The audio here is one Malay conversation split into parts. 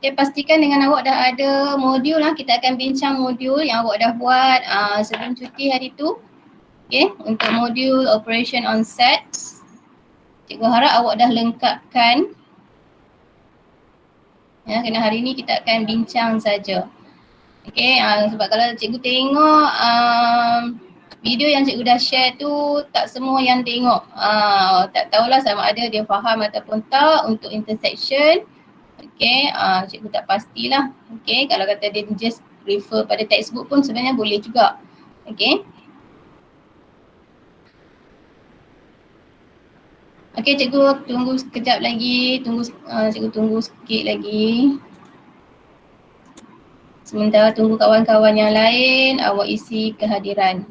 Okay, pastikan dengan awak dah ada modul lah. Kita akan bincang modul yang awak dah buat sebelum cuti hari tu. Okay, untuk modul operation on sets. Cikgu harap awak dah lengkapkan. Ya, kerana hari ni kita akan bincang saja. Okay, sebab kalau cikgu tengok video yang cikgu dah share tu tak semua yang tengok. Tak tahulah sama ada dia faham ataupun tak untuk intersection. Okay, cikgu tak pastilah. Okay, kalau kata dia just refer pada textbook pun sebenarnya boleh juga. Okay. Okay, cikgu tunggu sekejap lagi. Cikgu tunggu sikit lagi. Sementara tunggu kawan-kawan yang lain, awak isi kehadiran.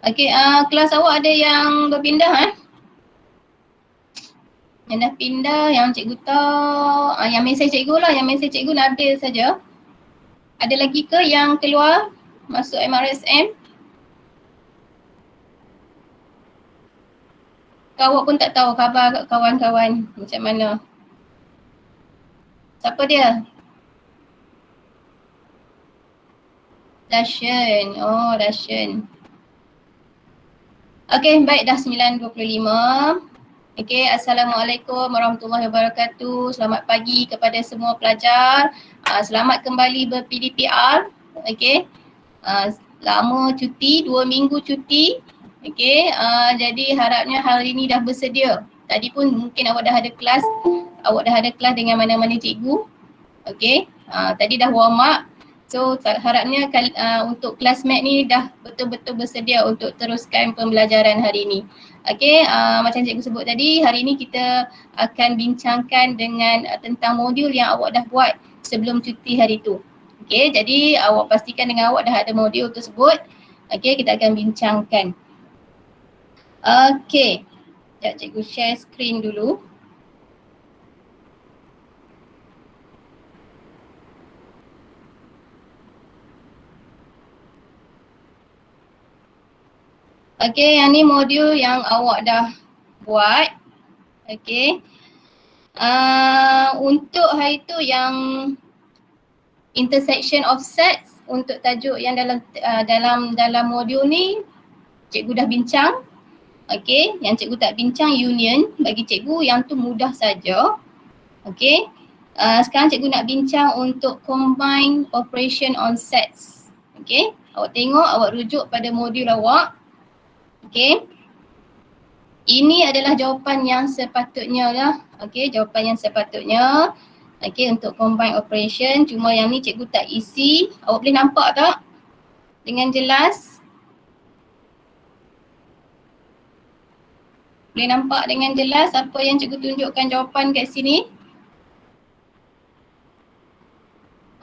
Okay, kelas awak ada yang berpindah Yang dah pindah, yang cikgu tahu, yang mesej cikgu lah, yang mesej cikgu Nabil saja. Ada lagi ke yang keluar masuk MRSM? Awak pun tak tahu khabar kawan-kawan macam mana? Siapa dia? Dashen. Oh, Dashen. Okay, baik, dah 9.25. Okay, Assalamualaikum warahmatullahi wabarakatuh. Selamat pagi kepada semua pelajar. Selamat kembali ber-PDPR. Okay, lama cuti, 2 minggu cuti. Okay, jadi harapnya hari ini dah bersedia. Tadi pun mungkin awak dah ada kelas. Awak dah ada kelas dengan mana-mana cikgu. Okay, tadi dah warm up. So harapnya untuk classmate ni dah betul-betul bersedia untuk teruskan pembelajaran hari ini. Okay, macam cikgu sebut tadi, hari ini kita akan bincangkan dengan tentang modul yang awak dah buat sebelum cuti hari tu. Okay, jadi awak pastikan dengan awak dah ada modul tersebut. Okay, kita akan bincangkan. Okay, sekejap cikgu share screen dulu. Okay, yang ni modul yang awak dah buat. Okay. Untuk hari tu yang intersection of sets, untuk tajuk yang dalam modul ni cikgu dah bincang. Okay, yang cikgu tak bincang union, bagi cikgu yang tu mudah saja. Okay. Sekarang cikgu nak bincang untuk combine operation on sets. Okay, awak tengok, awak rujuk pada modul awak. Okay, ini adalah jawapan yang sepatutnya lah. Okay, jawapan yang sepatutnya. Okay, untuk combine operation. Cuma yang ni cikgu tak isi. Awak boleh nampak tak dengan jelas? Boleh nampak dengan jelas apa yang cikgu tunjukkan jawapan kat sini?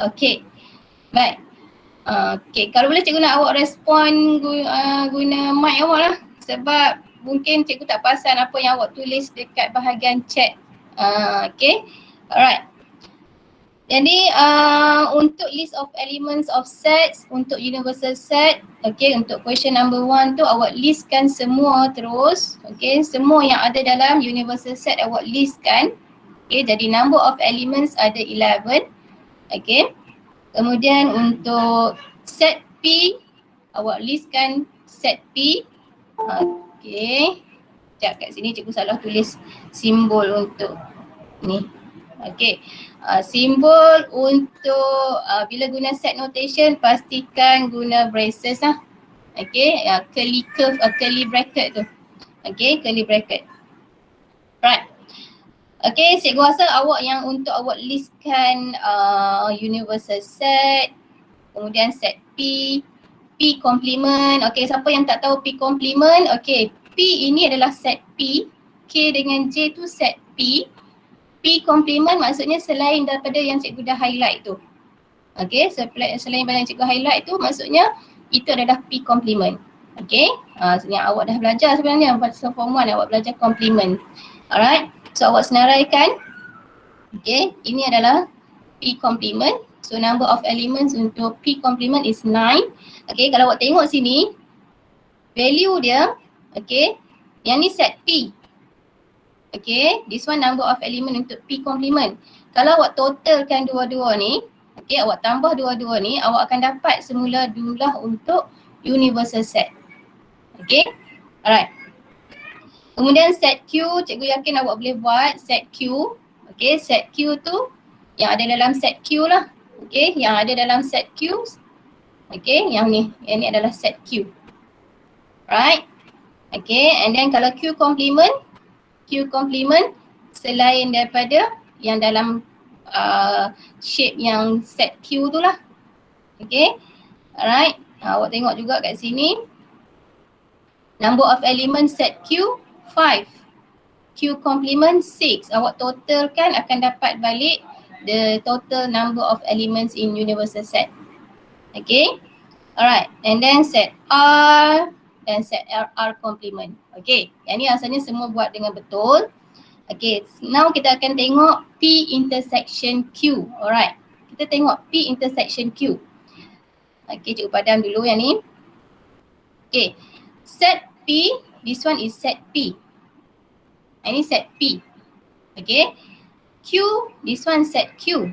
Okay, baik. Okay, kalau boleh cikgu nak awak respon guna mic awak lah. Sebab mungkin cikgu tak perasan apa yang awak tulis dekat bahagian chat. Okay, alright. Jadi untuk list of elements of sets, untuk universal set, okay, untuk question number 1 tu awak listkan semua terus. Okay, semua yang ada dalam universal set awak listkan. Okay, jadi number of elements ada 11. Okay. Kemudian untuk set P, awak listkan set P. Okay. Sekejap, kat sini cikgu salah tulis simbol untuk ni. Okay. Simbol untuk bila guna set notation pastikan guna braces lah. Okay. Curly curve, curly bracket tu. Okay, curly bracket. Right. Okay, cikgu rasa awak yang untuk awak listkan universal set, kemudian set P, P complement. Okay, siapa yang tak tahu P complement? Okay, P ini adalah set P, K dengan J tu set P. P complement maksudnya selain daripada yang cikgu dah highlight tu. Okay, selain daripada yang cikgu highlight tu maksudnya itu adalah P complement. Okay, yang awak dah belajar sebenarnya pada form 1 awak belajar complement. Alright, so awak senaraikan. Okay, ini adalah P complement. So number of elements untuk P complement is 9. Okay, kalau awak tengok sini, value dia, okay, yang ni set P. Okay, this one number of element untuk P complement. Kalau awak totalkan dua-dua ni, okay, awak tambah dua-dua ni, awak akan dapat semula jumlah untuk universal set. Okay, alright. Kemudian set Q, cikgu yakin awak boleh buat set Q. Okay, set Q tu yang ada dalam set Q lah. Okay, yang ada dalam set Q. Okay, yang ni adalah set Q. Right. Okay, and then kalau Q complement selain daripada yang dalam shape yang set Q tu lah. Okay, alright. Awak tengok juga kat sini. Number of elements set Q, 5. Q complement 6. Awak totalkan akan dapat balik the total number of elements in universal set. Okay, alright. And then set R dan set R complement. Okay, yang ni asalnya semua buat dengan betul. Okay, now kita akan tengok P intersection Q. Alright, kita tengok P intersection Q. Okay, cikgu padam dulu yang ni. Okay, set P, this one is set P. Ini set P. Okay, Q, this one set Q.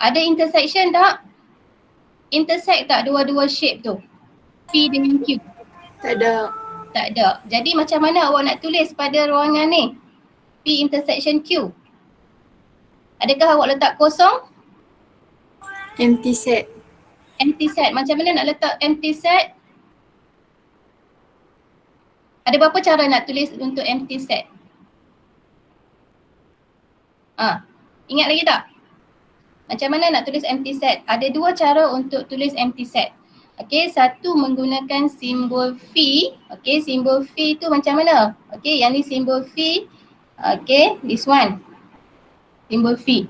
Ada intersection tak? Intersect tak dua-dua shape tu? P dengan Q? Tak ada. Tak ada. Jadi macam mana awak nak tulis pada ruangan ni? P intersection Q. Adakah awak letak kosong? Empty set. Empty set. Macam mana nak letak empty set? Ada berapa cara nak tulis untuk empty set? Ingat lagi tak? Macam mana nak tulis empty set? Ada dua cara untuk tulis empty set. Okay, satu menggunakan simbol phi. Okay, simbol phi tu macam mana? Okay, yang ni simbol phi. Okay, this one. Simbol phi.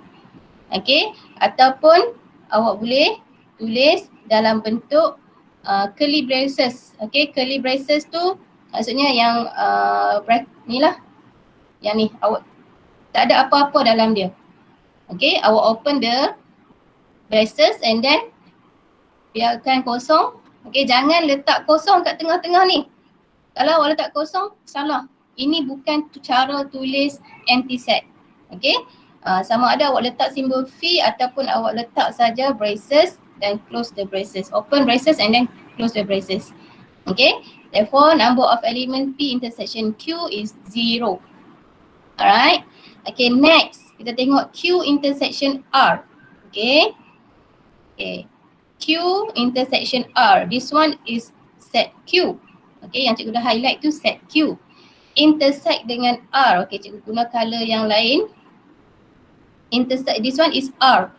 Okay, ataupun awak boleh tulis dalam bentuk curly braces. Okay, curly braces tu maksudnya yang ni lah. Yang ni, awak tak ada apa-apa dalam dia. Okay, awak open the braces and then biarkan kosong. Okay, jangan letak kosong kat tengah-tengah ni. Kalau awak letak kosong, salah. Ini bukan cara tulis empty set. Okay, sama ada awak letak simbol phi ataupun awak letak saja braces dan close the braces. Open braces and then close the braces. Okay, therefore number of element P intersection Q is 0. Alright. Okay, next kita tengok Q intersection R. Okay. Okay. Q intersection R. This one is set Q. Okay, yang cikgu dah highlight tu set Q. Intersect dengan R. Okay, cikgu guna color yang lain. Intersect, this one is R.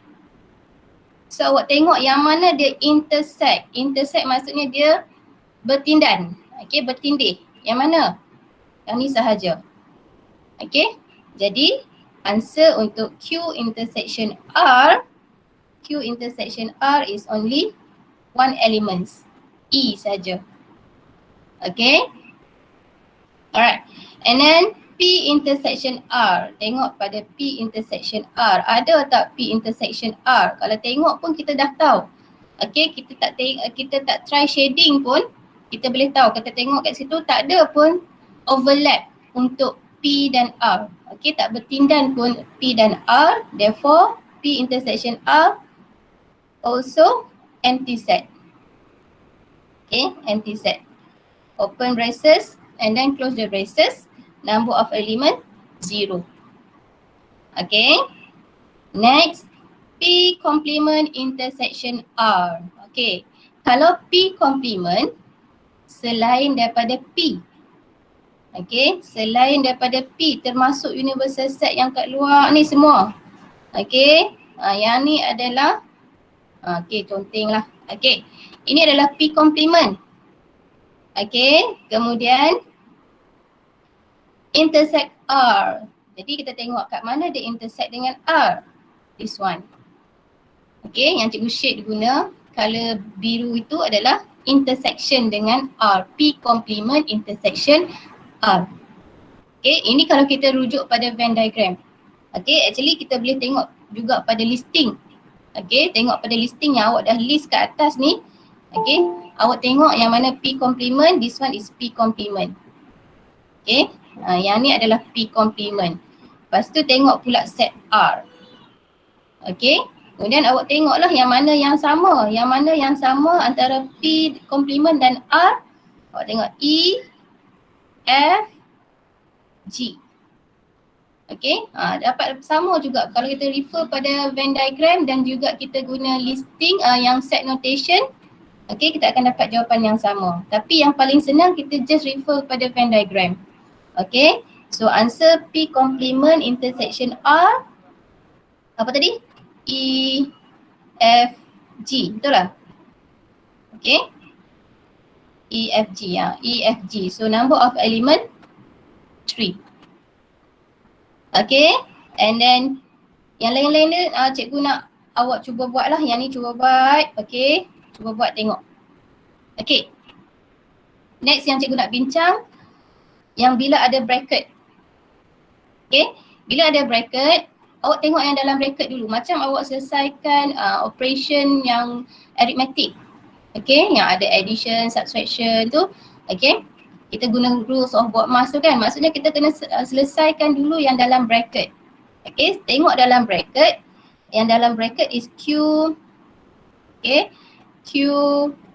So awak tengok yang mana dia intersect. Intersect maksudnya dia bertindan. Okay, bertindih. Yang mana? Yang ni sahaja. Okay, jadi answer untuk Q intersection R, Q intersection R is only one element, E saja. Okay, alright. And then P intersection R, tengok pada P intersection R, ada tak P intersection R? Kalau tengok pun kita dah tahu. Okay, kita tak try shading pun kita boleh tahu. Kita tengok kat situ tak ada pun overlap untuk P dan R. Okay, tak bertindan pun P dan R. Therefore, P intersection R also empty set. Okay, empty set. Open braces and then close the braces. Number of element 0. Okay, next P complement intersection R. Okay, kalau P complement selain daripada P. Okay, selain daripada P termasuk universal set yang kat luar ni semua. Okay, yang ni adalah okay, conteng lah. Okay, ini adalah P complement. Okay, kemudian intersect R. Jadi kita tengok kat mana dia intersect dengan R. This one. Okay, yang cikgu shade guna color biru itu adalah intersection dengan R. P complement intersection R. Okay, ini kalau kita rujuk pada Venn diagram. Okay, actually kita boleh tengok juga pada listing. Okay, tengok pada listing yang awak dah list kat atas ni. Okay, awak tengok yang mana P complement, this one is P complement. Okay, yang ni adalah P complement. Lepas tu tengok pula set R. Okay, kemudian awak tengoklah yang mana yang sama. Yang mana yang sama antara P complement dan R. Awak tengok E, F, G. Okay, dapat sama juga kalau kita refer pada Venn diagram dan juga kita guna listing yang set notation. Okay, kita akan dapat jawapan yang sama. Tapi yang paling senang kita just refer pada Venn diagram. Okay, so answer P complement intersection R. Apa tadi? E, F, G. Betul lah? Okay. E, F, G. E, F, G. So number of element 3. Okay. And then yang lain-lain ni cikgu nak awak cuba buat lah. Yang ni cuba buat. Okay. Cuba buat tengok. Okay. Next yang cikgu nak bincang. Yang bila ada bracket. Okay. Bila ada bracket, awak tengok yang dalam bracket dulu. Macam awak selesaikan operation yang arithmetic. Okay, yang ada addition, subtraction tu. Okay, kita guna rules of BODMAS tu kan. Maksudnya kita kena selesaikan dulu yang dalam bracket. Okay, tengok dalam bracket. Yang dalam bracket is Q. Okay, Q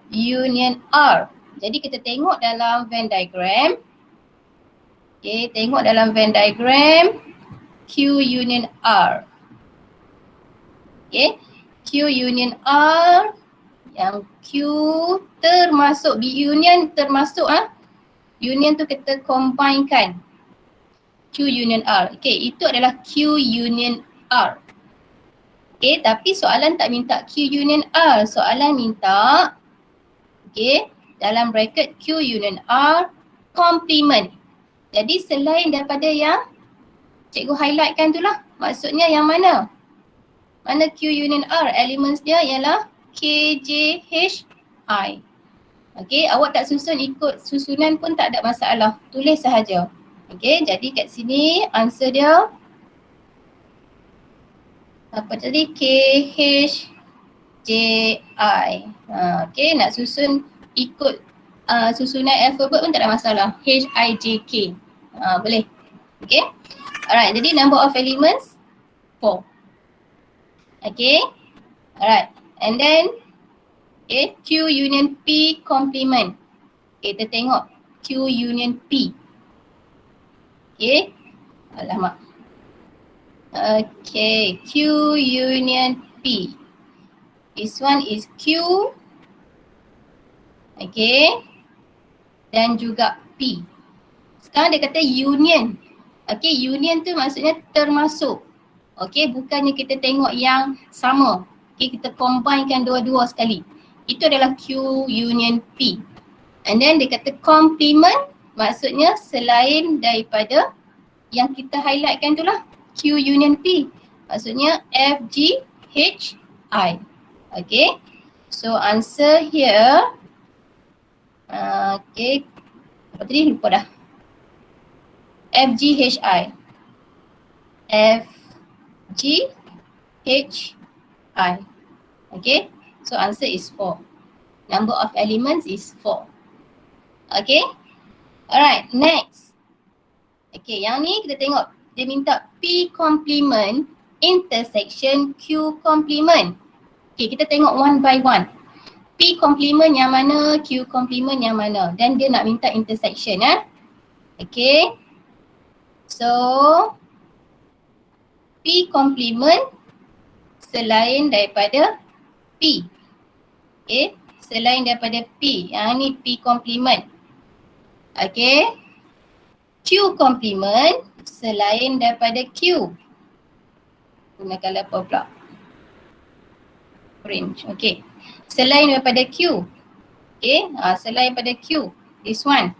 union R. Jadi kita tengok dalam Venn diagram. Okay, tengok dalam Venn diagram. Q union R. Okay, Q union R, yang Q termasuk B union termasuk union tu kita combinekan. Q union R. Okay, itu adalah Q union R. Okay, tapi soalan tak minta Q union R. Soalan minta, okay, dalam bracket Q union R complement. Jadi selain daripada yang cikgu highlightkan tu lah. Maksudnya yang mana? Mana Q union R? Elements dia ialah K, J, H, I. Okay, awak tak susun ikut susunan pun tak ada masalah. Tulis sahaja. Okay, jadi kat sini answer dia apa tadi? K, H, J, I. Okay, nak susun ikut susunan alphabet pun tak ada masalah. H, I, J, K. Boleh. Okay. Alright, jadi number of elements 4. Okay. Alright. And then okay, Q union P complement. Okay, kita tengok Q union P. Okay. Alamak. Okay, Q union P. This one is Q. Okay. Dan juga P. Sekarang dia kata union. Okay, union tu maksudnya termasuk. Okay, bukannya kita tengok yang sama. Okay, kita combinekan dua-dua sekali. Itu adalah Q union P. And then dia kata complement, maksudnya selain daripada yang kita highlightkan tu lah. Q union P. Maksudnya F, G, H, I. Okay, so answer here. Okay, apa tadi? Lupa dah. F, G, H, I. F, G, H, I. Okay, so answer is 4. Number of elements is 4. Okay, alright, next. Okay, yang ni kita tengok dia minta P complement intersection Q complement. Okay, kita tengok one by one. P complement yang mana, Q complement yang mana. Dan dia nak minta intersection Okay. So P complement selain daripada P. Okay. Selain daripada P. Yang ni P complement. Okay. Q complement selain daripada Q. Gunakan apa pula? Orange. Okay. Selain daripada Q. Okay. Selain daripada Q. This one.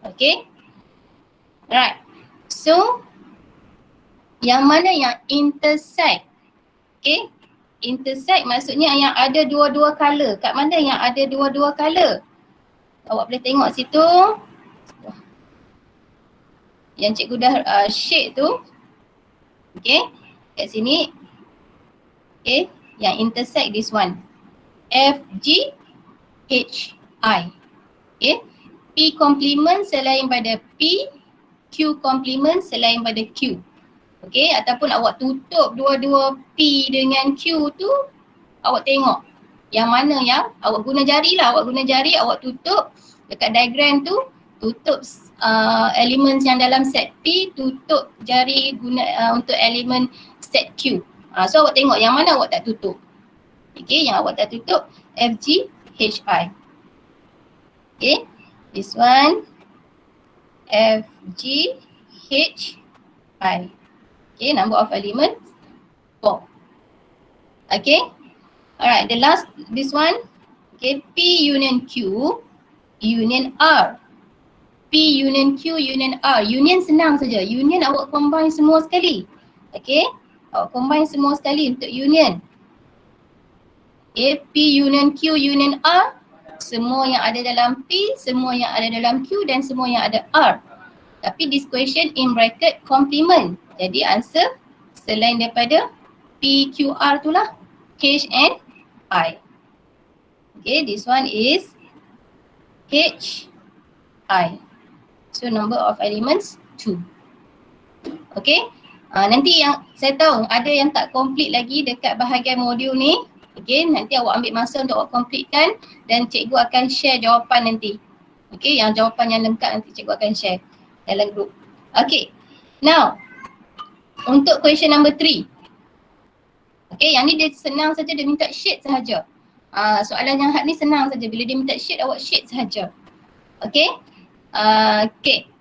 Okay. Right. So yang mana yang intersect? Okay, intersect maksudnya yang ada dua-dua color. Kat mana yang ada dua-dua color? Awak boleh tengok situ. Yang cikgu dah shade tu. Okay, kat sini. Okay, yang intersect this one. F, G, H, I. Okay, P complement selain pada P, Q complement selain pada Q. Okay, ataupun awak tutup dua-dua P dengan Q tu, awak tengok yang mana yang awak guna jari lah, awak tutup dekat diagram tu, tutup elemen yang dalam set P, tutup jari guna untuk elemen set Q. So awak tengok yang mana awak tak tutup. Okay, yang awak tak tutup F, G, H, I. Okay, this one F, G, H, I. Okay, number of elements 4. Okay, alright, the last, this one. Okay, P union Q, union R. P union Q, union R. Union senang saja. Union awak combine semua sekali. Okay, awak combine semua sekali untuk union. Okay, P union Q, union R. Semua yang ada dalam P, semua yang ada dalam Q dan semua yang ada R. Tapi this question in bracket complement. Jadi answer selain daripada P, Q, R tu lah H and I. Okay, this one is H, I. So number of elements 2. Okay, nanti yang saya tahu ada yang tak complete lagi dekat bahagian modul ni. Okay, nanti awak ambil masa untuk awak completekan dan cikgu akan share jawapan nanti. Okay, yang jawapan yang lengkap nanti cikgu akan share dalam group. Okay, now untuk question number 3. Okay, yang ni dia senang saja, dia minta shade sahaja. Soalan yang hard ni senang saja, bila dia minta shade awak shade sahaja. Okay, okay.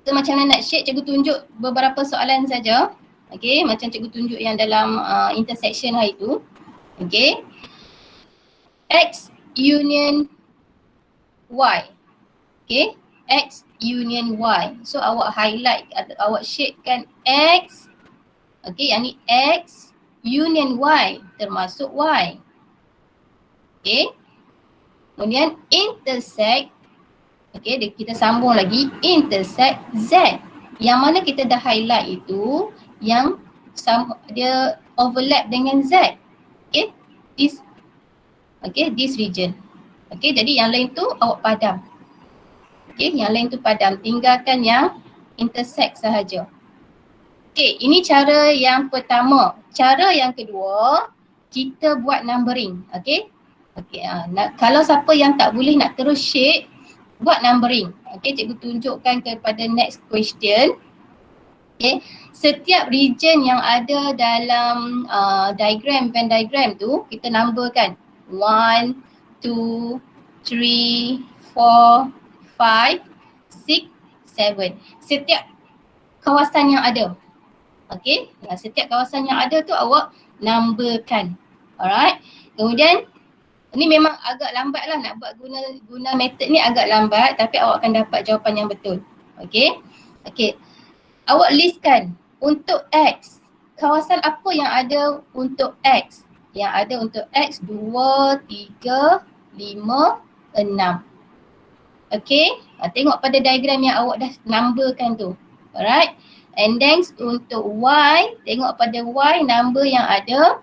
So macam mana nak shade, cikgu tunjuk beberapa soalan saja. Okay, macam cikgu tunjuk yang dalam intersection hari tu. Okay, X union Y. Okay, X union Y. So awak highlight, awak shadekan X. Okay, yang ni X union Y, termasuk Y. Okay, kemudian intersect. Okay, kita sambung lagi, intersect Z. Yang mana kita dah highlight itu, yang dia overlap dengan Z. Okay, this region. Okay, jadi yang lain tu awak padam. Okay, yang lain tu padam, tinggalkan yang intersect sahaja. Okay, ini cara yang pertama. Cara yang kedua, kita buat numbering. Okay, okay, kalau siapa yang tak boleh nak terus shade, buat numbering. Okay, cikgu tunjukkan kepada next question. Okay, setiap region yang ada dalam diagram, Venn diagram tu, kita numberkan 1, 2, 3, 4, 5, 6, 7. Setiap kawasan yang ada. Okay, setiap kawasan yang ada tu awak numberkan. Alright, kemudian ni memang agak lambat lah nak buat guna method ni, agak lambat, tapi awak akan dapat jawapan yang betul. Okay, okay. Awak listkan untuk X, kawasan apa yang ada untuk X? Yang ada untuk X 2, 3, 5, 6. Okay, tengok pada diagram yang awak dah numberkan tu. Alright, and then untuk Y, tengok pada Y number yang ada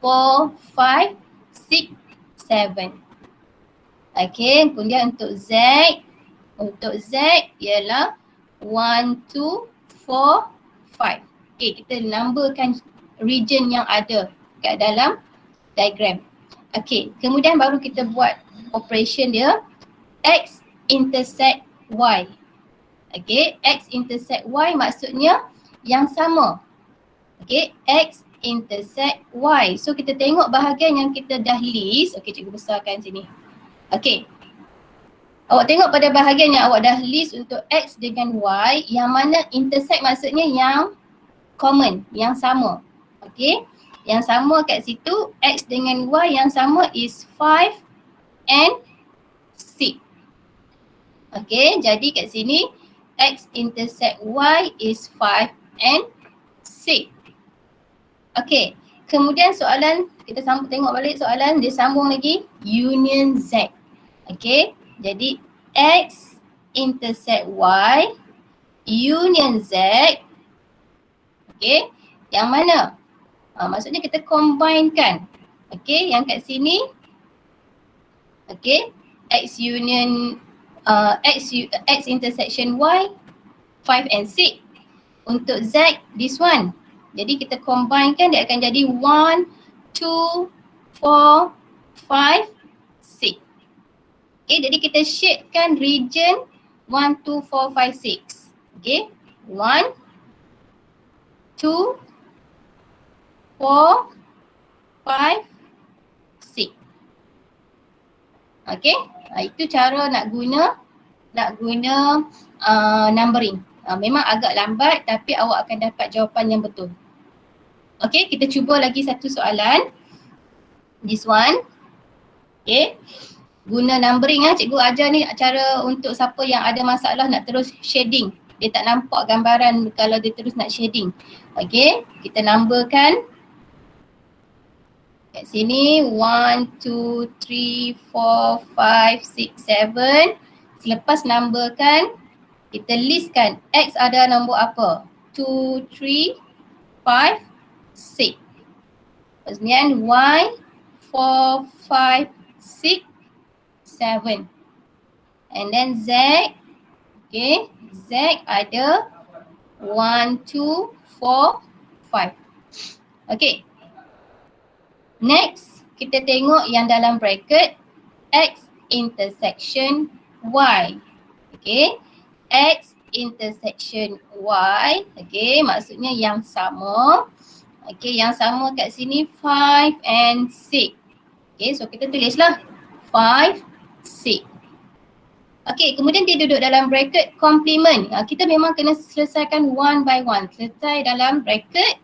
4, 5, 6, 7. Okay, kemudian untuk Z ialah 1, 2, 4, 5. Okay, kita numberkan region yang ada kat dalam diagram. Okay, kemudian baru kita buat operation dia, X intersect Y. Okay, X intersect Y maksudnya yang sama. Okay, X intersect Y. So kita tengok bahagian yang kita dah list. Okay, cikgu besarkan sini. Okay, awak tengok pada bahagian yang awak dah list untuk X dengan Y, yang mana intersect maksudnya yang common, yang sama. Okay, yang sama kat situ, X dengan Y yang sama is 5 and 6. Okay, jadi kat sini X intersect Y is 5 and 6. Okay, kemudian soalan, kita tengok balik soalan, dia sambung lagi, union Z. Okay, jadi X intersect Y, union Z. Okay, yang mana? Maksudnya kita combinekan. Okay, yang kat sini, okay, X union, X intersection Y, 5 and 6. Untuk Z, this one. Jadi kita combinekan, dia akan jadi 1, 2, 4, 5, 6. Okay, jadi kita shadekan region 1, 2, 4, 5, 6. Okay, 1, 2, 4, 5, 6. Okay, itu cara nak guna numbering. Memang agak lambat tapi awak akan dapat jawapan yang betul. Okay, kita cuba lagi satu soalan. This one. Okay, guna numbering cikgu ajar ni cara untuk siapa yang ada masalah nak terus shading. Dia tak nampak gambaran kalau dia terus nak shading. Okay, kita numberkan. Kat sini 1, 2, 3, 4, 5, 6, 7. Selepas numberkan, kita listkan X ada nombor apa? 2, 3, 5, 6. Kemudian Y 4, 5, 6, 7. And then Z, okay, Z ada 1, 2, 4, 5. Okay. Next, kita tengok yang dalam bracket X intersection Y. Okay, X intersection Y. Okay, maksudnya yang sama. Okay, yang sama kat sini 5 and 6. Okay, so kita tulislah 5, 6. Okay, kemudian dia duduk dalam bracket complement. Kita memang kena selesaikan one by one. Selesai dalam bracket.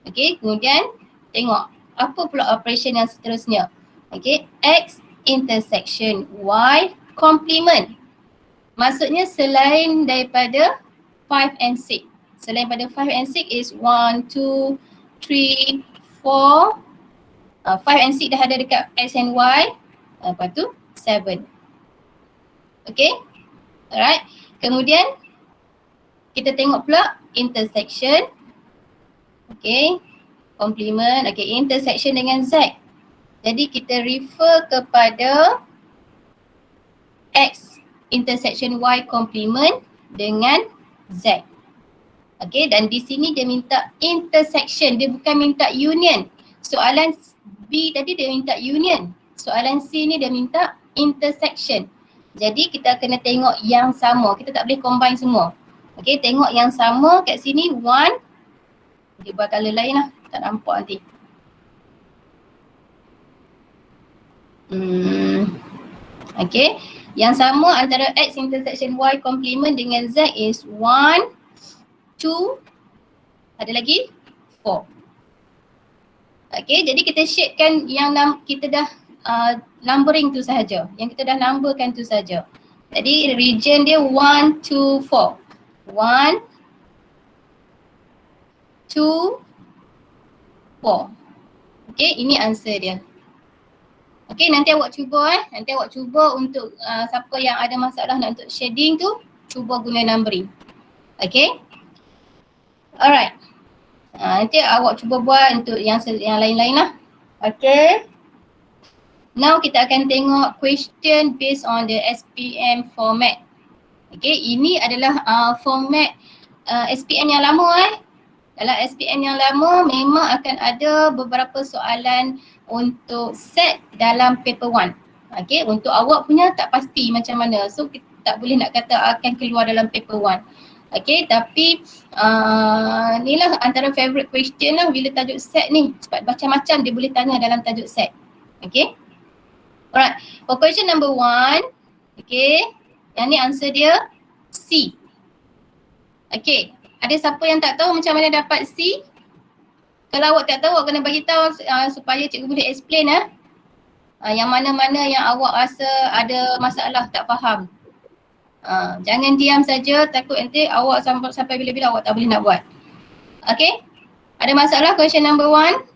Okay, kemudian tengok apa pula operation yang seterusnya. Okay, X intersection Y complement. Maksudnya selain daripada 5 and 6. Selain pada 5 and 6 is 1, 2, 3, 4. 5 and 6 dah ada dekat X and Y. Lepas tu 7. Okay. Alright. Kemudian kita tengok pula intersection. Okay. Complement. Okay. Intersection dengan Z. Jadi kita refer kepada X intersection Y complement dengan Z. Okay, dan di sini dia minta intersection, dia bukan minta union. Soalan B tadi dia minta union. Soalan C ni dia minta intersection. Jadi kita kena tengok yang sama, kita tak boleh combine semua. Okay, tengok yang sama kat sini 1. Dia buat color lain lah, tak nampak nanti. Okay, yang sama antara X intersection Y complement dengan Z is 1, 2, ada lagi 4. Okay, jadi kita shadekan yang kita dah numbering tu sahaja. Yang kita dah numberkan tu sahaja. Jadi region dia 1, 2, 4. 1, 2, 4. Okay, ini answer dia. Okay, nanti awak cuba Nanti awak cuba untuk siapa yang ada masalah nak untuk shading tu, cuba guna numbering. Okay. Alright. Nanti awak cuba buat untuk yang lain-lain lah. Okay. Now kita akan tengok question based on the SPM format. Okay, ini adalah format SPM yang lama Dalam SPM yang lama memang akan ada beberapa soalan untuk set dalam paper 1. Okay, untuk awak punya tak pasti macam mana. So kita tak boleh nak kata akan keluar dalam paper 1. Okay, tapi ni lah antara favorite question lah bila tajuk set ni. Sebab macam-macam dia boleh tanya dalam tajuk set. Okay. Alright, for question number 1. Okay, yang ni answer dia C. Okay, ada siapa yang tak tahu macam mana dapat C? Kalau awak tak tahu, awak kena bagi tahu supaya cikgu boleh explain yang mana-mana yang awak rasa ada masalah tak faham. Jangan diam saja, takut nanti awak sampai bila-bila awak tak boleh nak buat. Okay, ada masalah question number 1?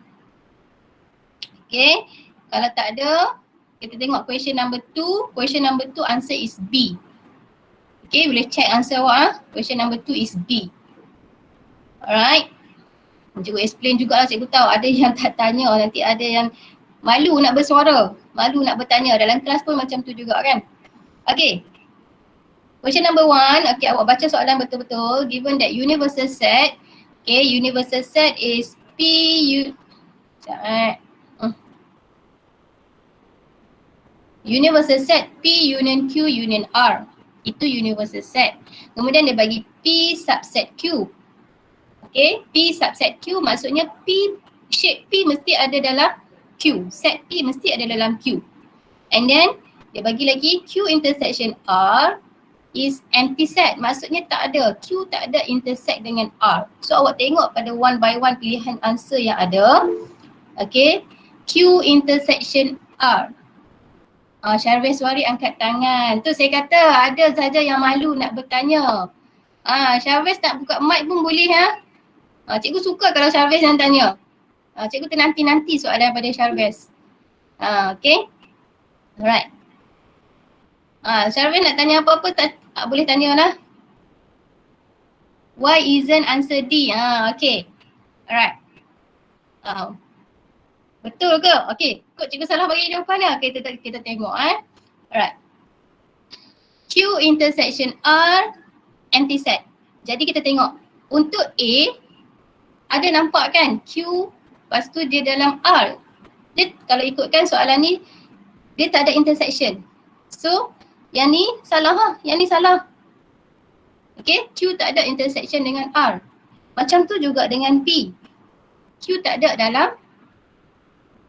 Okay, kalau tak ada, kita tengok question number 2. Question number 2 answer is B. Okay, boleh check answer awak. Question number 2 is B. Alright. Cikgu explain jugalah, cikgu tahu ada yang tak tanya, nanti ada yang malu nak bersuara, malu nak bertanya. Dalam kelas pun macam tu juga kan. Okay. Question number 1, okay, awak baca soalan betul-betul. Given that universal set, okay, universal set is universal set P union Q union R. Itu universal set. Kemudian dia bagi P subset Q. Okay, P subset Q maksudnya P, shape P mesti ada dalam Q. Set P mesti ada dalam Q. And then dia bagi lagi Q intersection R is empty set. Maksudnya tak ada, Q tak ada intersect dengan R. So awak tengok pada one by one pilihan answer yang ada. Okay, Q intersection R. Syarweswari angkat tangan. Tu saya kata ada saja yang malu nak bertanya. Syarwes tak buka mic pun boleh cikgu suka kalau Syarwes yang tanya. Cikgu ternanti-nanti soalan pada Syarwes. Okay. Alright. Syarwes nak tanya apa-apa tak boleh tanya lah. Why isn't answer D? Okay. Alright. Betul ke? Okay. Kok cikgu salah bagi jawapan dia? Okay, kita tengok Alright. Q intersection R empty set. Jadi kita tengok untuk A ada nampak kan Q lepas tu dia dalam R. Dia kalau ikutkan soalan ni dia tak ada intersection. So yang ni salah yang ni salah. Okay, Q tak ada intersection dengan R. Macam tu juga dengan B. Q tak ada dalam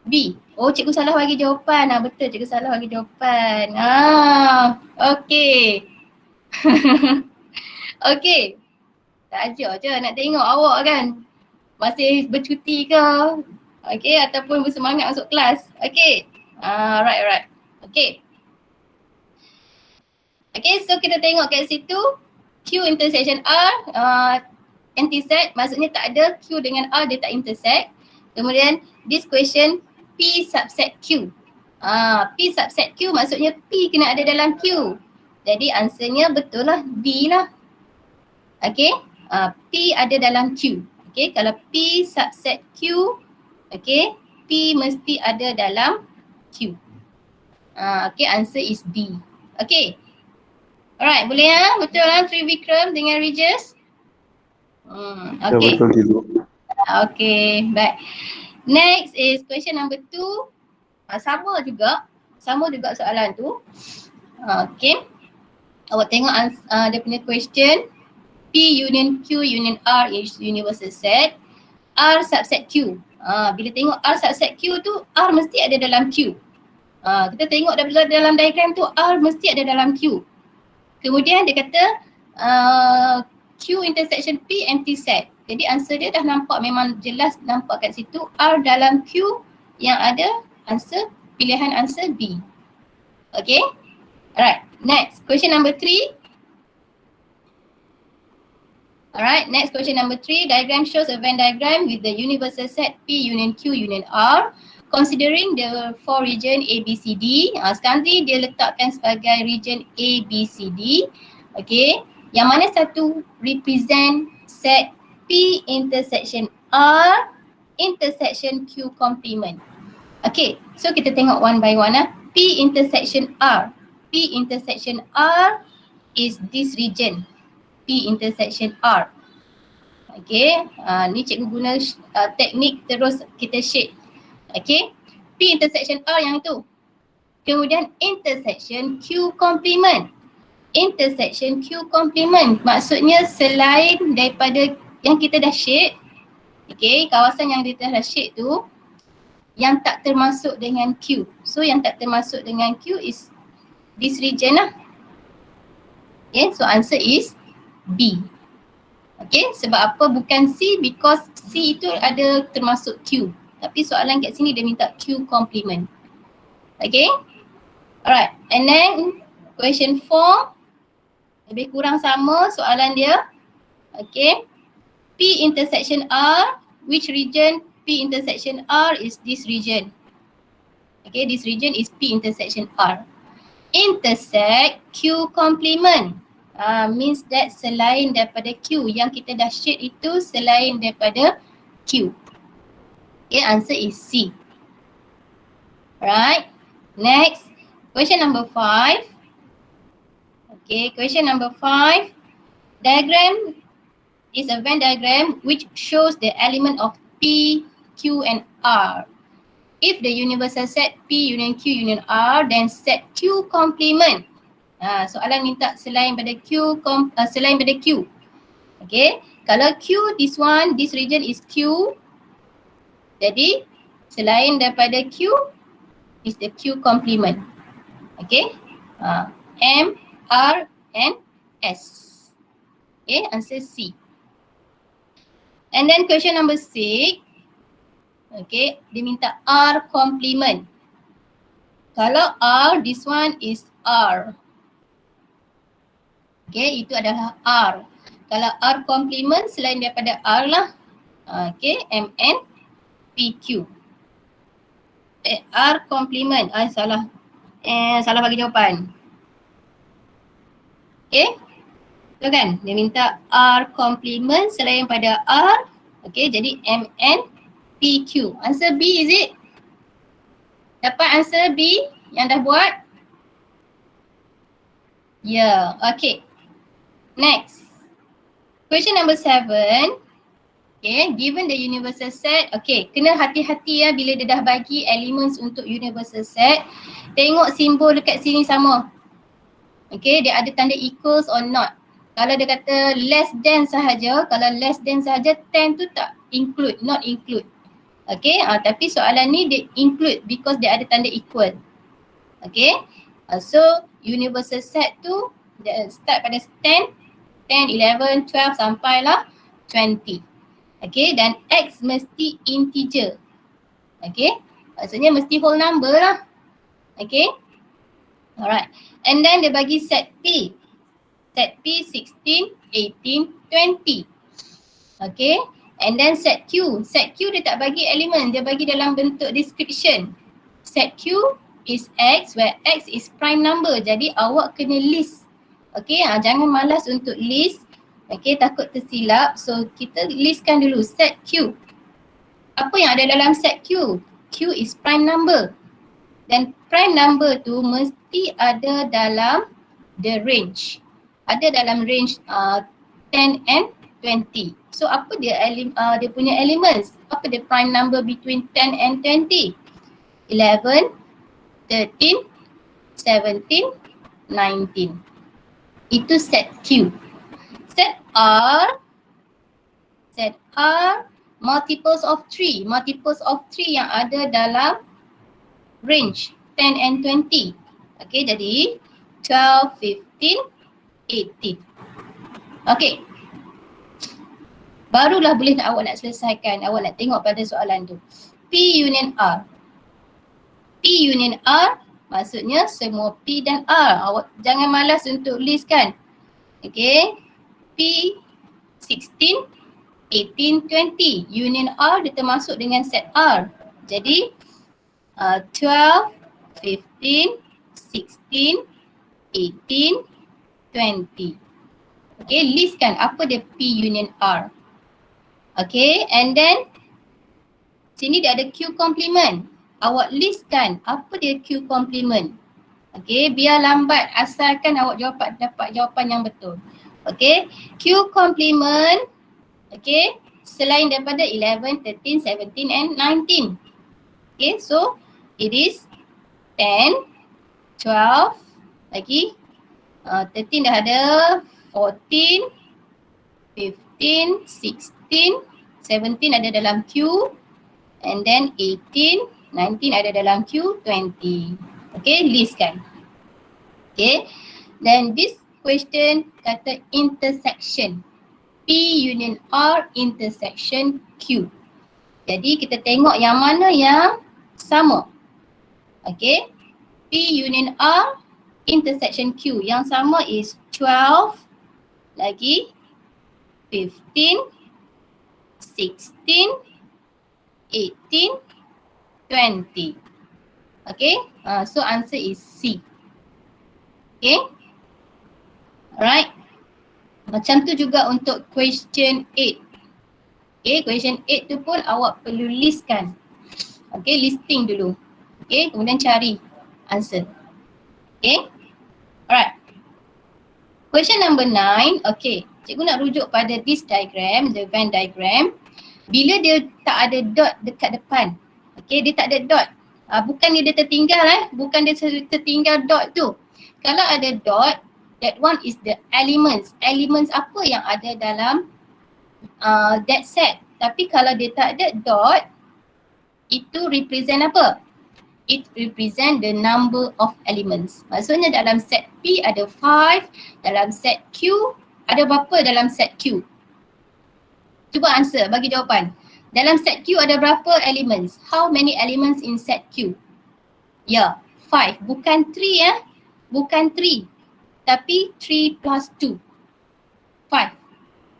B. Oh, cikgu salah bagi jawapan. Betul, cikgu salah bagi jawapan. Okay. Okay. Tak ajar je nak tengok awak kan. Masih bercuti ke? Okay, ataupun bersemangat masuk kelas. Okay. Right. Okay. Okay, so kita tengok kat situ. Q intersection R, anti-set. Maksudnya tak ada Q dengan R, dia tak intersect. Kemudian this question P subset Q. P subset Q maksudnya P kena ada dalam Q. Jadi answernya betul lah, D lah. Okay, P ada dalam Q. Okay, kalau P subset Q, okay, P mesti ada dalam Q. Okay, answer is D. Okay. Alright, boleh betul lah Trivikram dengan Regis? Okay. Betul cikgu. Okay, baik. Next is question number 2. Sama juga soalan tu. Okay. Awak tengok dia punya question. P union Q union R is universal set. R subset Q. Bila tengok R subset Q tu, R mesti ada dalam Q. Kita tengok dalam diagram tu, R mesti ada dalam Q. Kemudian dia kata Q intersection P empty set. Jadi answer dia dah nampak, memang jelas nampak kat situ R dalam Q yang ada answer, pilihan answer B. Okay. Alright, next question number 3. Alright, next question number 3. Diagram shows a Venn diagram with the universal set P union Q union R. Considering the 4 region A, B, C, D. Sekarang ni dia letakkan sebagai region A, B, C, D. Okay. Yang mana satu represent set P intersection R intersection Q complement. Okay, so kita tengok one by one P intersection R. P intersection R is this region. P intersection R. Okay, ni cikgu guna teknik terus kita shade. Okay, P intersection R yang itu. Kemudian intersection Q complement. Intersection Q complement maksudnya selain daripada yang kita dah shade, okay, kawasan yang kita dah shade tu yang tak termasuk dengan Q. So yang tak termasuk dengan Q is this region lah. Okay, so answer is B. Okay, sebab apa bukan C? Because C itu ada termasuk Q. Tapi soalan kat sini dia minta Q complement. Okay, alright, and then question 4. Lebih kurang sama soalan dia. Okay. P intersection R, which region P intersection R is this region. Okay, this region is P intersection R. Intersect Q complement. Means that selain daripada Q, yang kita dah shade itu selain daripada Q. Okay, answer is C. Right. Next, question number 5. Okay, question number 5. Diagram is a Venn diagram which shows the element of P, Q and R. If the universal set P union Q union R, then set Q complement. Soalan minta selain pada Q, selain pada Q. Okay, kalau Q, this one, this region is Q. Jadi selain daripada Q is the Q complement. Okay, M, R and S. Okay, answer C. And then question number 6. Okay, dia minta R complement. Kalau R, this one is R. Okay, itu adalah R. Kalau R complement selain daripada R lah. Okay, MN, PQ. R complement. Salah. Salah bagi jawapan. Okay. Tu kan, dia minta R complement selain pada R. Okay, jadi MN, PQ. Answer B is it? Dapat answer B yang dah buat? Yeah, okay. Next. Question number 7. Okay, given the universal set. Okay, kena hati-hati ya bila dia dah bagi elements untuk universal set. Tengok simbol dekat sini sama. Okay, dia ada tanda equals or not. Kalau dia kata less than sahaja, kalau less than sahaja 10 tu tak include, not include. Okay, tapi soalan ni dia include because dia ada tanda equal. Okay, so universal set tu dia start pada 10, 11, 12 sampailah 20. Okay, dan X mesti integer. Okay, maksudnya mesti whole number lah. Okay, alright. And then dia bagi set P. Set P 16, 18, 20. Okay, and then set Q. Set Q dia tak bagi elemen, dia bagi dalam bentuk description. Set Q is X where X is prime number. Jadi awak kena list. Okay, jangan malas untuk list. Okay, takut tersilap. So kita listkan dulu set Q. Apa yang ada dalam set Q? Q is prime number. Dan prime number tu mesti ada dalam the range. Ada dalam range 10 and 20. So apa dia dia punya elements? Apa dia prime number between 10 and 20? 11, 13, 17, 19. Itu set Q. Set R multiples of 3. Multiples of 3 yang ada dalam range 10 and 20. Okay, jadi 12, 15, 18. Okay. Barulah boleh awak nak selesaikan. Awak nak tengok pada soalan tu. P union R. P union R maksudnya semua P dan R. Awak jangan malas untuk list kan. Okay. P 16, 18, 20. Union R dia termasuk dengan set R. Jadi 12, 15, 16, 18, 20. Okay, listkan apa dia P union R. Okay, and then sini dia ada Q complement. Awak listkan apa dia Q complement. Okay, biar lambat asalkan awak dapat jawapan yang betul. Okay, Q complement. Okay, selain daripada 11, 13, 17 and 19. Okay, so it is 10, 12, lagi 13 dah ada, 14, 15, 16, 17 ada dalam Q, and then 18, 19 ada dalam Q, 20. Okay, listkan. Okay, then this question kata intersection. P union R intersection Q. Jadi kita tengok yang mana yang sama. Okay, P union R intersection Q. Yang sama is 12 lagi 15, 16, 18, 20. Okay, so answer is C. Okay, alright. Macam tu juga untuk question 8. Okay, question 8 tu pun awak perlu listkan. Okay, listing dulu. Okay, kemudian cari answer. Okay, alright. Question number 9, okay. Cikgu nak rujuk pada this diagram, the Venn diagram. Bila dia tak ada dot dekat depan. Okay, dia tak ada dot. Bukan dia tertinggal bukan dia tertinggal dot tu. Kalau ada dot, that one is the elements. Elements apa yang ada dalam that set. Tapi kalau dia tak ada dot, itu represent apa? It represent the number of elements. Maksudnya dalam set P ada 5, dalam set Q ada berapa dalam set Q? Cuba answer, bagi jawapan. Dalam set Q ada berapa elements? How many elements in set Q? Ya, 5. Bukan 3 Bukan 3. Tapi 3 plus 2. 5.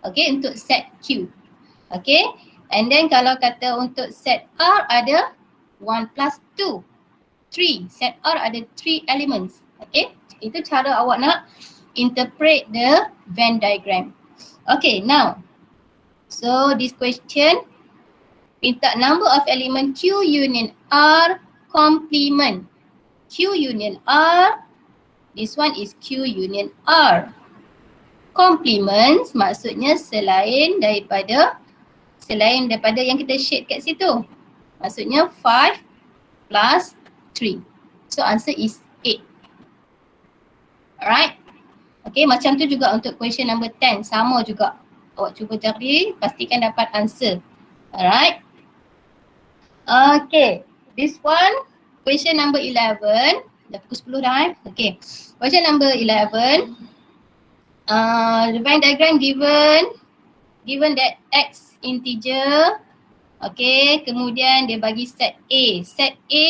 Okay, untuk set Q. Okay, and then kalau kata untuk set R ada 1 plus 2. 3. Set R ada 3 elements. Okay, itu cara awak nak interpret the Venn diagram. Okay, now. So this question, minta number of element Q union R complement. Q union R, this one is Q union R. Complements maksudnya selain daripada yang kita shade kat situ. Maksudnya 5 plus 3. So answer is 8. Alright. Okay, macam tu juga untuk question number 10. Sama juga. Awak cuba cari, pastikan dapat answer. Alright. Okay, this one, question number 11. Dah pukul 10 dah Okay, question number 11. The Venn diagram given that X integer. Okay, kemudian dia bagi set A. Set A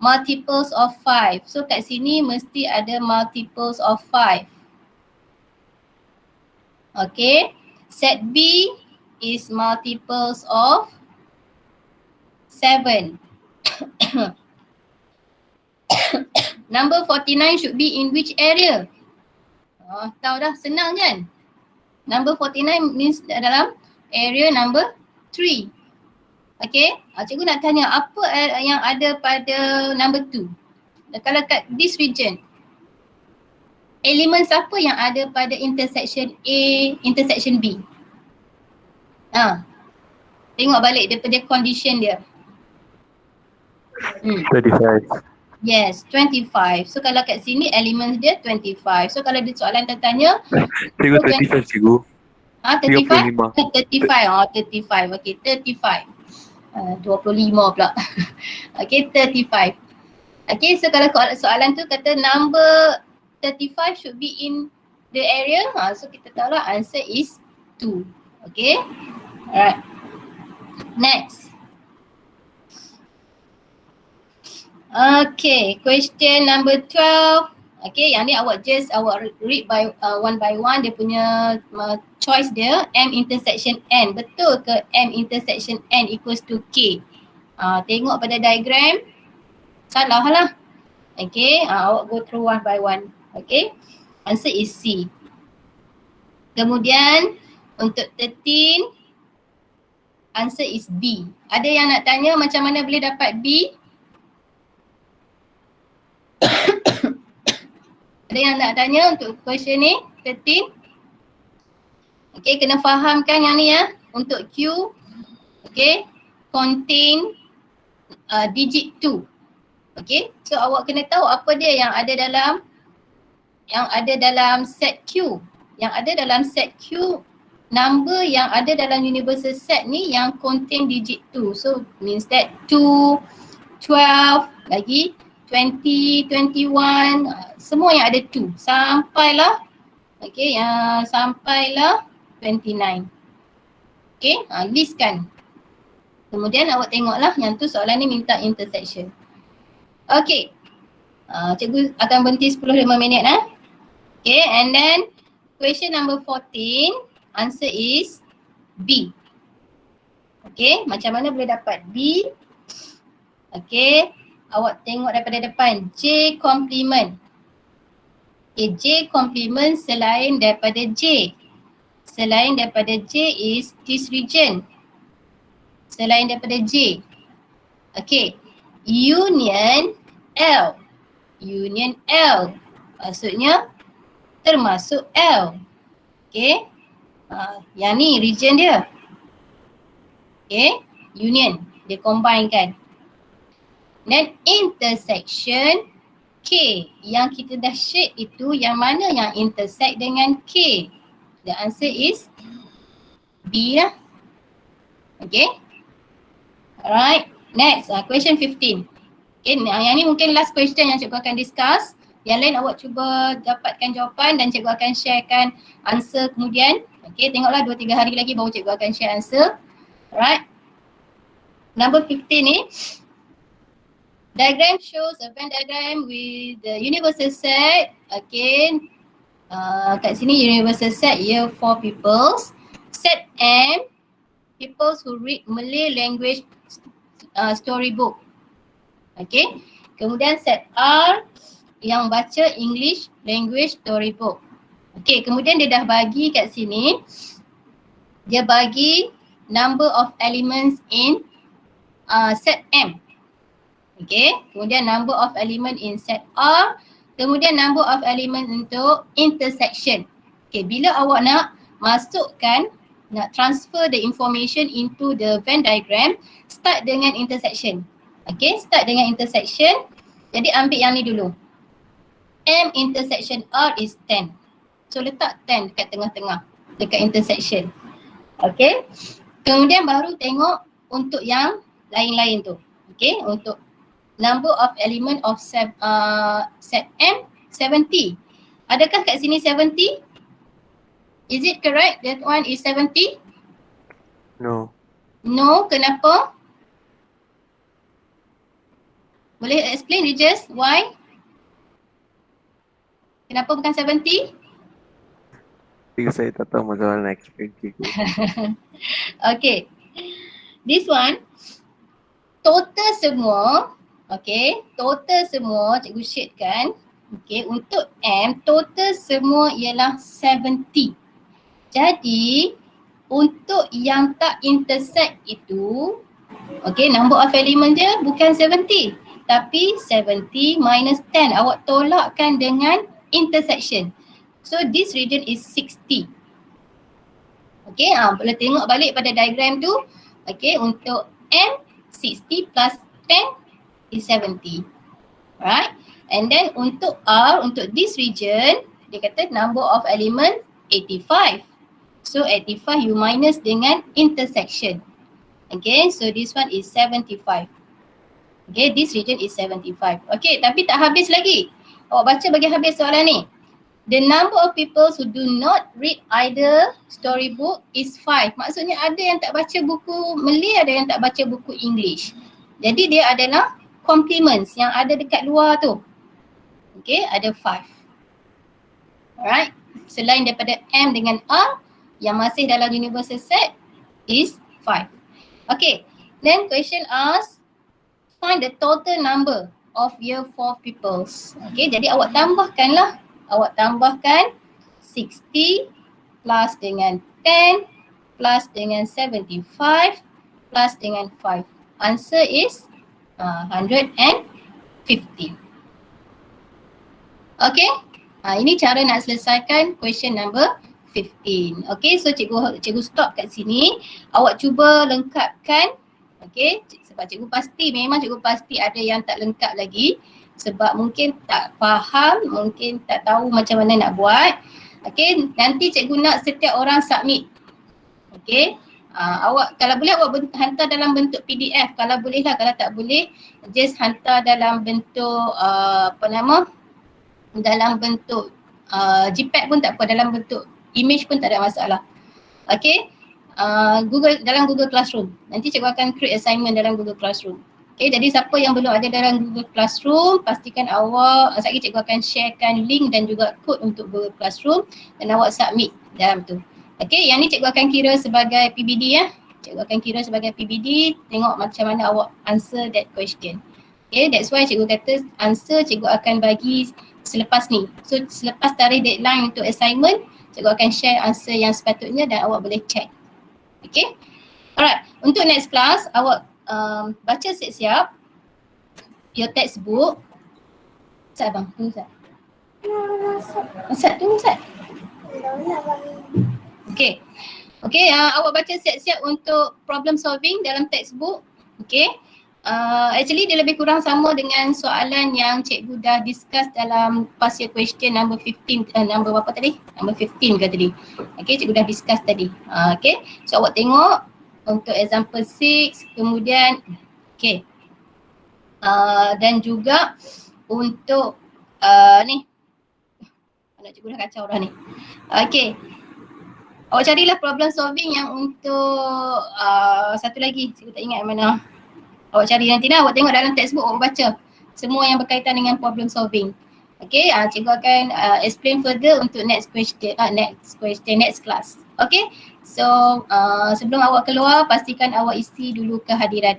multiples of 5. So kat sini mesti ada multiples of 5. Okay, set B is multiples of 7. Number 49 should be in which area? Tahu dah, senang kan? Number 49 means dalam area number 3. Okay, cikgu nak tanya apa yang ada pada number 2? Kalau kat this region, elemen siapa yang ada pada intersection A, intersection B? Tengok balik daripada condition dia. 35. Yes, 25. So kalau kat sini elements dia 25. So kalau dia soalan tertanya, Cikgu 35 cikgu. 35? 35. 35. Okay, 35. 25 pula. Okay, 35. Okay, so kalau soalan tu kata number 35 should be in the area. So kita tahu lah answer is 2. Okay. Alright. Next. Okay, question number 12. Okay, yang ni awak read by one by one dia punya choice dia. M intersection N. Betul ke M intersection N equals to K? Tengok pada diagram. Salah lah. Okay, awak go through one by one. Okay, answer is C. Kemudian untuk 13, answer is B. Ada yang nak tanya macam mana boleh dapat B? Ada yang nak tanya untuk question ni, 13? Okay, kena fahamkan yang ni ya. Untuk Q, okay, contain digit 2. Okay, so awak kena tahu apa dia yang ada dalam set Q. Yang ada dalam set Q, number yang ada dalam universal set ni yang contain digit 2. So means that 2, 12, lagi 20, 21, semua yang ada 2 sampailah, okay, sampailah 29. Okay, listkan. Kemudian awak tengoklah yang tu soalan ni minta intersection. Okay, Cikgu akan berhenti 10-15 minit Okay, and then question number 14, answer is B. Okay, macam mana boleh dapat B? Okay, awak tengok daripada depan, J complement. Okay, J complement selain daripada J. Selain daripada J is this region. Selain daripada J. Okay, union L. Union L. Maksudnya termasuk L. Okay, yang ni region dia. Okay, union. Dia combine kan. Dan intersection K. Yang kita dah shade itu yang mana yang intersect dengan K? The answer is B lah. Okay. Alright. Next, question 15. Okay, yang ni mungkin last question yang cikgu akan discuss. Yang lain awak cuba dapatkan jawapan dan cikgu akan sharekan answer kemudian. Okay, tengoklah 2-3 hari lagi baru cikgu akan share answer. Alright. Number 15 ni. Diagram shows a Venn diagram with the universal set. Okay. Kat sini universal set year 4 pupils. Set M, pupils who read Malay language storybook. Okay. Kemudian set R yang baca English language storybook. Okay, kemudian dia dah bagi kat sini. Dia bagi number of elements in set M. Okay, kemudian number of element in set R. Kemudian number of element untuk intersection. Okay, bila awak nak masukkan, nak transfer the information into the Venn diagram, start dengan intersection. Okay, start dengan intersection. Jadi ambil yang ni dulu. M intersection R is 10. So letak 10 dekat tengah-tengah, dekat intersection. Okay. Kemudian baru tengok untuk yang lain-lain tu. Okay, untuk number of element of set M 70. Adakah kat sini 70? Is it correct that one is 70? No. No, kenapa? Boleh explain Regis why? Kenapa bukan 70? Because saya tak tahu macam mana nak explain cikgu. Okay. This one, total semua, okay, total semua cikgu shadekan. Okay, untuk M, total semua ialah 70. Jadi, untuk yang tak intersect itu, okay, number of element dia bukan 70. Tapi 70 minus 10, awak tolakkan dengan intersection. So this region is 60. Okay, boleh tengok balik pada diagram tu. Okay, untuk M 60 plus 10 is 70. Right? And then untuk R, untuk this region, dia kata number of element 85. So 85 you minus dengan intersection. Okay, so this one is 75. Okay, this region is 75. Okay, tapi tak habis lagi. Awak baca bagi habis soalan ni. The number of people who do not read either storybook is 5. Maksudnya ada yang tak baca buku Malay, ada yang tak baca buku English. Jadi dia adalah complements yang ada dekat luar tu. Okay, ada 5. Alright, selain daripada M dengan R yang masih dalam universal set is 5. Okay, then question asks, find the total number of year 4 pupils. Okay, jadi awak tambahkanlah. Awak tambahkan 60 plus dengan 10 plus dengan 75 plus dengan 5. Answer is 150. Okay, ini cara nak selesaikan question number 15. Okay, so cikgu stop kat sini. Awak cuba lengkapkan. Okay, sebab cikgu pasti ada yang tak lengkap lagi. Sebab mungkin tak faham, mungkin tak tahu macam mana nak buat. Okay, nanti cikgu nak setiap orang submit. Okay, awak kalau boleh awak hantar dalam bentuk PDF. Kalau boleh lah, kalau tak boleh just hantar dalam bentuk dalam bentuk JPEG pun tak apa, dalam bentuk image pun tak ada masalah. Okay, dalam Google Classroom. Nanti cikgu akan create assignment dalam Google Classroom. Okay, jadi siapa yang belum ada dalam Google Classroom, pastikan awak, sekejap lagi cikgu akan sharekan link dan juga kod untuk Google Classroom dan awak submit dalam tu. Okay, yang ni cikgu akan kira sebagai PBD ya. Cikgu akan kira sebagai PBD, tengok macam mana awak answer that question. Okay, that's why cikgu kata answer cikgu akan bagi selepas ni. So selepas tarikh deadline untuk assignment, cikgu akan share answer yang sepatutnya dan awak boleh check. Okay, alright. Untuk next class, awak baca siap-siap your textbook. Ustaz abang, tunggu Ustaz. Ustaz, tunggu Ustaz. Okay. Okay, awak baca siap-siap untuk problem solving dalam textbook. Okay. Actually dia lebih kurang sama dengan soalan yang cikgu dah discuss dalam past year question number 15, number berapa tadi? Number 15 ke tadi? Okay, cikgu dah discuss tadi. Okay, so awak tengok untuk example 6, kemudian okay. Dan juga untuk ni, anak cikgu dah kacau dah ni. Okay, awak carilah problem solving yang untuk satu lagi, cikgu tak ingat mana. Awak cari nanti dah, awak tengok dalam textbook, awak baca semua yang berkaitan dengan problem solving. Okay, cikgu akan explain further untuk next class. Okay, so sebelum awak keluar, pastikan awak isi dulu kehadiran.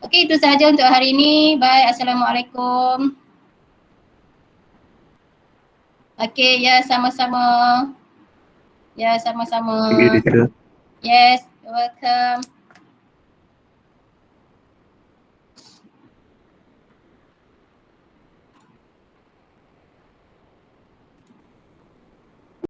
Okay, itu sahaja untuk hari ini. Bye, Assalamualaikum. Okay, ya sama-sama. Ya, sama-sama. Thank you, teacher. Yes, you're welcome.